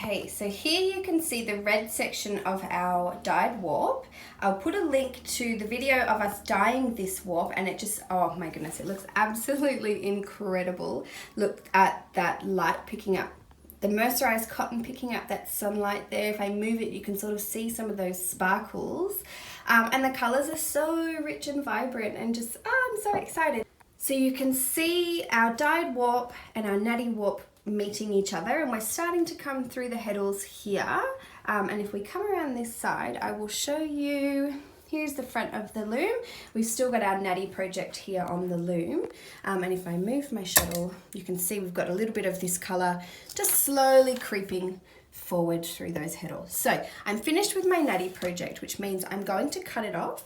Okay, so here you can see the red section of our dyed warp. I'll put a link to the video of us dyeing this warp, and it just, oh my goodness, it looks absolutely incredible. Look at that light picking up, the mercerized cotton picking up that sunlight there. If I move it, you can sort of see some of those sparkles. And the colors are so rich and vibrant, and just, I'm so excited. So you can see our dyed warp and our natty warp meeting each other, and we're starting to come through the heddles here. And if we come around this side, I will show you, here's the front of the loom. We've still got our natty project here on the loom. And if I move my shuttle, you can see we've got a little bit of this color just slowly creeping forward through those heddles. So I'm finished with my natty project, which means I'm going to cut it off.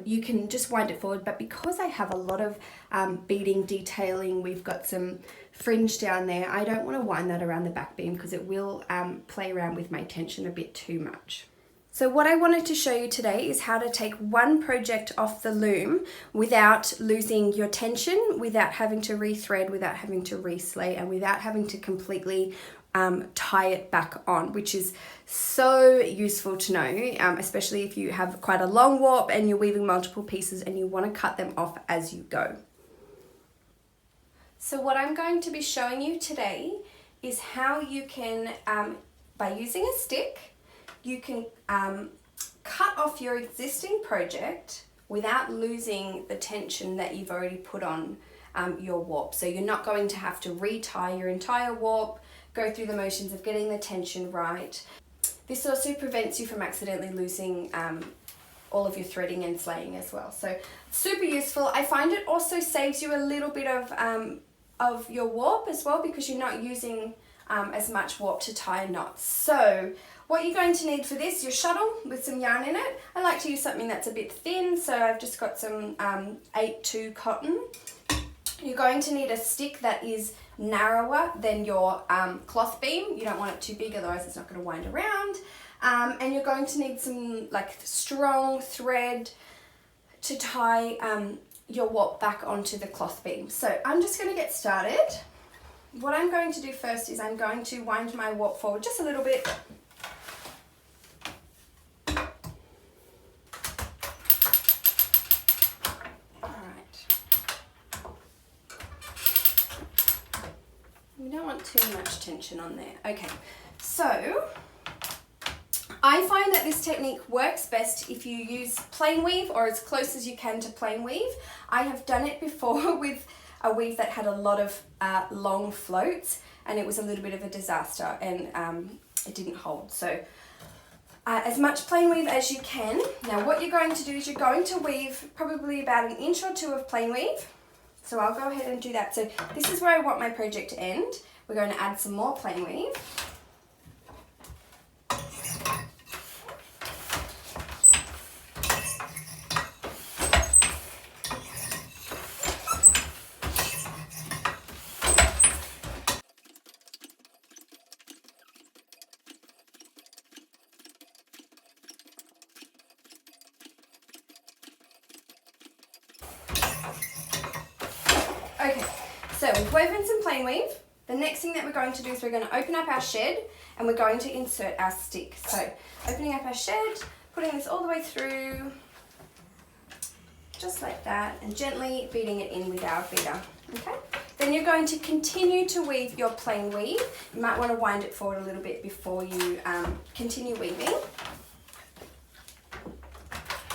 You can just wind it forward, but because I have a lot of beading detailing, we've got some fringe down there, I don't want to wind that around the back beam because it will play around with my tension a bit too much. So what I wanted to show you today is how to take one project off the loom without losing your tension, without having to rethread, without having to reslay, and without having to completely tie it back on, which is so useful to know, especially if you have quite a long warp and you're weaving multiple pieces and you want to cut them off as you go. So what I'm going to be showing you today is how you can, by using a stick, you can cut off your existing project without losing the tension that you've already put on your warp. So you're not going to have to retie your entire warp, go through the motions of getting the tension right. This also prevents you from accidentally losing all of your threading and slaying as well. So super useful. I find it also saves you a little bit of your warp as well, because you're not using as much warp to tie knots. So what you're going to need for this, your shuttle with some yarn in it. I like to use something that's a bit thin, so I've just got some 8-2 cotton. You're going to need a stick that is narrower than your cloth beam. You don't want it too big, otherwise it's not going to wind around. And you're going to need some like strong thread to tie your warp back onto the cloth beam. So I'm just going to get started. What I'm going to do first is I'm going to wind my warp forward just a little bit. We don't want too much tension on there. Okay, so I find that this technique works best if you use plain weave or as close as you can to plain weave. I have done it before with a weave that had a lot of long floats, and it was a little bit of a disaster, and it didn't hold. So as much plain weave as you can. Now what you're going to do is you're going to weave probably about 1 inch or 2 of plain weave. So I'll go ahead and do that. So this is where I want my project to end. We're going to add some more plain weave. Okay, so we've woven some plain weave. The next thing that we're going to do is we're going to open up our shed and we're going to insert our stick. So opening up our shed, putting this all the way through, just like that, and gently beating it in with our beater. Okay. Then you're going to continue to weave your plain weave. You might want to wind it forward a little bit before you continue weaving. A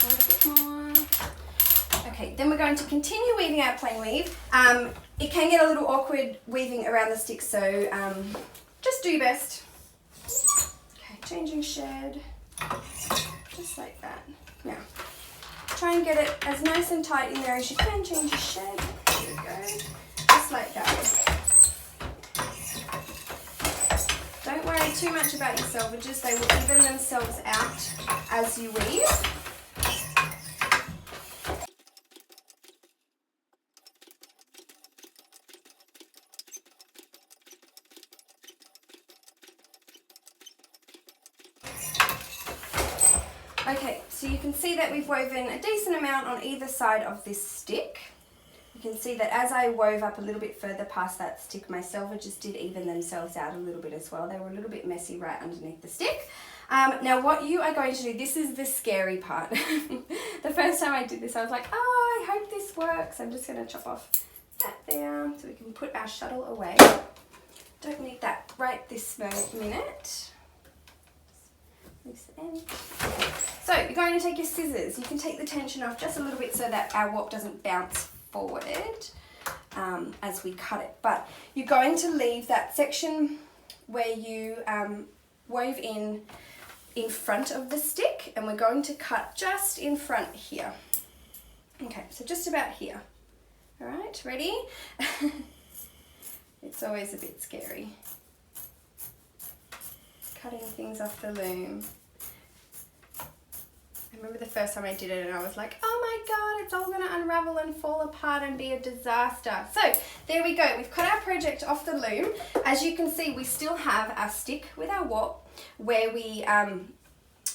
little bit more. Okay, then we're going to continue weaving our plain weave. It can get a little awkward weaving around the stick, so just do your best. Okay, changing shed, just like that. Now, try and get it as nice and tight in there as you can. Change your shed. There we go. Just like that. Don't worry too much about your selvages. They will even themselves out as you weave. Okay, so you can see that we've woven a decent amount on either side of this stick. You can see that as I wove up a little bit further past that stick, my selvages did even themselves out a little bit as well. They were a little bit messy right underneath the stick. Now what you are going to do, this is the scary part. The first time I did this, I was like, oh, I hope this works. I'm just going to chop off that there so we can put our shuttle away. Don't need that right this minute. Loose end. So you're going to take your scissors. You can take the tension off just a little bit so that our warp doesn't bounce forward as we cut it. But you're going to leave that section where you wove in front of the stick, and we're going to cut just in front here. Okay, so just about here. All right, ready? It's always a bit scary. Cutting things off the loom. I remember the first time I did it and I was like, oh my God, it's all gonna unravel and fall apart and be a disaster. So there we go, we've cut our project off the loom. As you can see, we still have our stick with our warp where we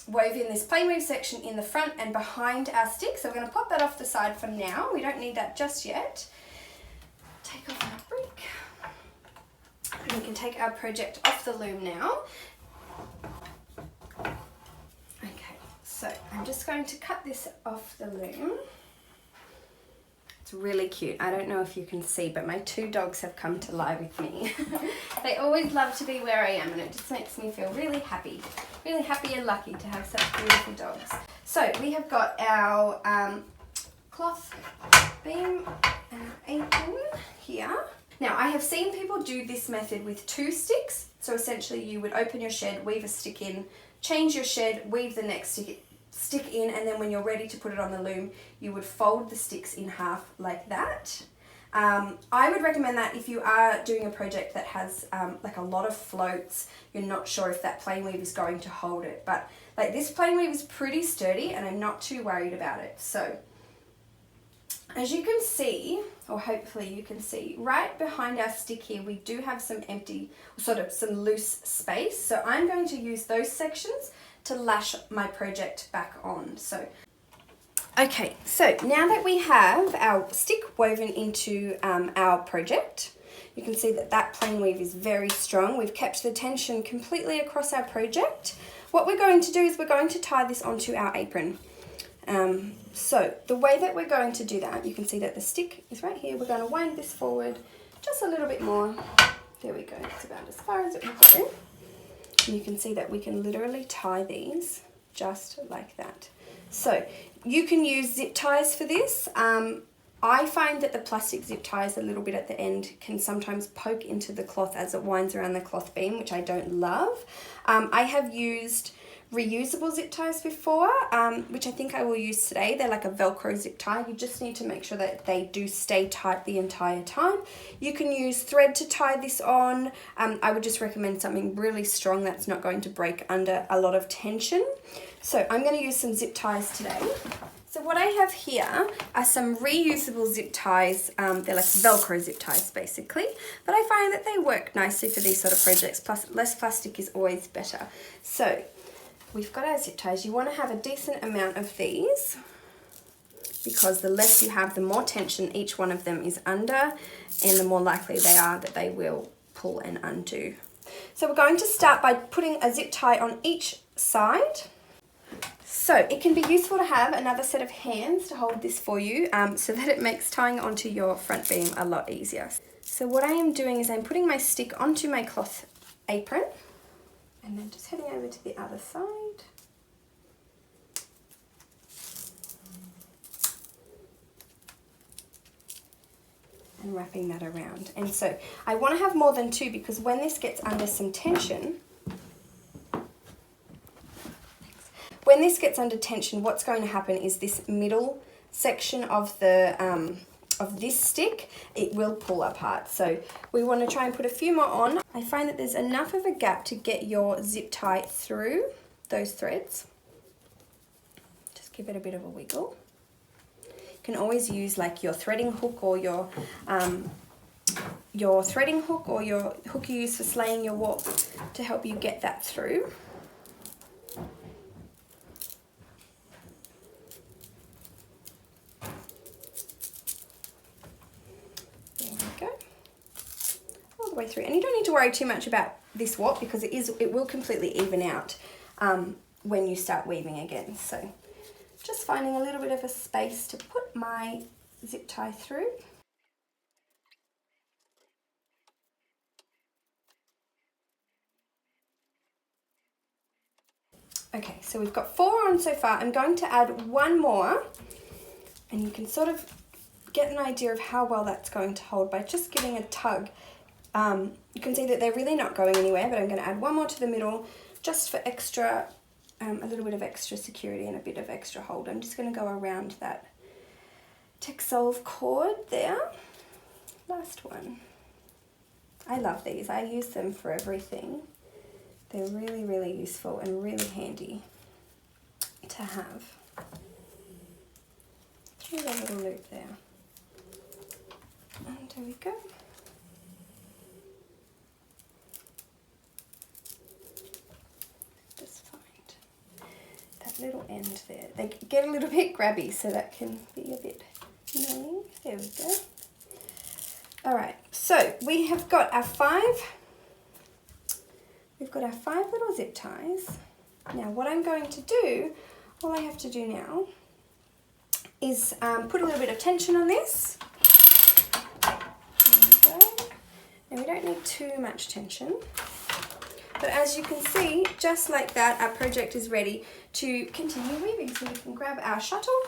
wove in this plain weave section in the front and behind our stick. So we're gonna pop that off the side for now. We don't need that just yet. Take off our brick. And we can take our project off the loom now. So I'm just going to cut this off the loom. It's really cute. I don't know if you can see, but my two dogs have come to lie with me. They always love to be where I am, and it just makes me feel really happy and lucky to have such beautiful dogs. So we have got our cloth beam and our apron here. Now I have seen people do this method with 2 sticks. So essentially you would open your shed, weave a stick in, change your shed, weave the next stick in, and then when you're ready to put it on the loom, you would fold the sticks in half like that. I would recommend that if you are doing a project that has like a lot of floats, you're not sure if that plain weave is going to hold it, but like this plain weave is pretty sturdy and I'm not too worried about it. So as you can see, or hopefully you can see, right behind our stick here we do have some empty, sort of some loose space, so I'm going to use those sections to lash my project back on. So okay, so now that we have our stick woven into our project, you can see that that plain weave is very strong. We've kept the tension completely across our project. What we're going to do is we're going to tie this onto our apron. So the way that we're going to do that, you can see that the stick is right here. We're going to wind this forward just a little bit more. There we go, it's about as far as it will go. And you can see that we can literally tie these just like that. So you can use zip ties for this. I find that the plastic zip ties a little bit at the end can sometimes poke into the cloth as it winds around the cloth beam, which I don't love. I have used reusable zip ties before, which I think I will use today. They're like a Velcro zip tie. You just need to make sure that they do stay tight the entire time. You can use thread to tie this on. I would just recommend something really strong that's not going to break under a lot of tension. So I'm going to use some zip ties today. So what I have here are some reusable zip ties. They're like Velcro zip ties basically, but I find that they work nicely for these sort of projects, plus less plastic is always better. So we've got our zip ties. You want to have a decent amount of these because the less you have, the more tension each one of them is under and the more likely they are that they will pull and undo. So we're going to start by putting a zip tie on each side. So it can be useful to have another set of hands to hold this for you so that it makes tying onto your front beam a lot easier. So what I am doing is I'm putting my stick onto my cloth apron and then just heading over to the other side. And wrapping that around. And so I want to have more than 2 because when this gets under some tension, what's going to happen is this middle section of the of this stick, it will pull apart. So we want to try and put a few more on. I find that there's enough of a gap to get your zip tie through those threads. Just give it a bit of a wiggle. You can always use like your threading hook or your threading hook or your hook you use for slaying your warp to help you get that through. the way through. And you don't need to worry too much about this warp because it will completely even out when you start weaving again. So just finding a little bit of a space to put my zip tie through. Okay, so we've got 4 on so far. I'm going to add 1 more, and you can sort of get an idea of how well that's going to hold by just giving a tug. You can see that they're really not going anywhere, but I'm going to add 1 more to the middle just for extra, a little bit of extra security and a bit of extra hold. I'm just going to go around that Texsolve cord there. Last one. I love these. I use them for everything. They're really, really useful and really handy to have. Through the little loop there. And there we go. Just find that little end there. They get a little bit grabby, so that can be a bit annoying. There we go. Alright, so we have got our 5. We've got our 5 little zip ties. Now what I'm going to do, all I have to do now is put a little bit of tension on this. There we go. Now we don't need too much tension. But as you can see, just like that, our project is ready to continue weaving. So we can grab our shuttle.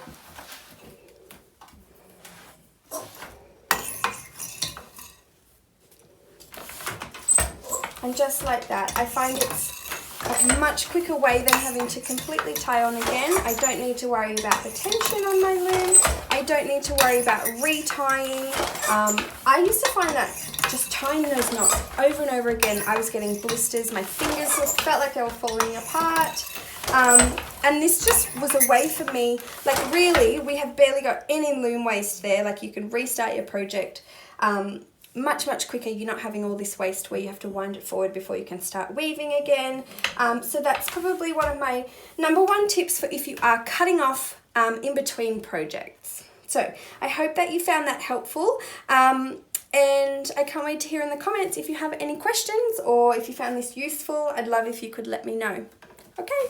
And just like that, I find it's a much quicker way than having to completely tie on again. I don't need to worry about the tension on my loom. I don't need to worry about retying. I used to find that just tying those knots over and over again, I was getting blisters. My fingers felt like they were falling apart. And this just was a way for me, like really, we have barely got any loom waste there. Like you can restart your project much quicker. You're not having all this waste where you have to wind it forward before you can start weaving again. So that's probably one of my #1 tips for if you are cutting off in between projects. So I hope that you found that helpful. And I can't wait to hear in the comments if you have any questions or if you found this useful. I'd love if you could let me know. Okay.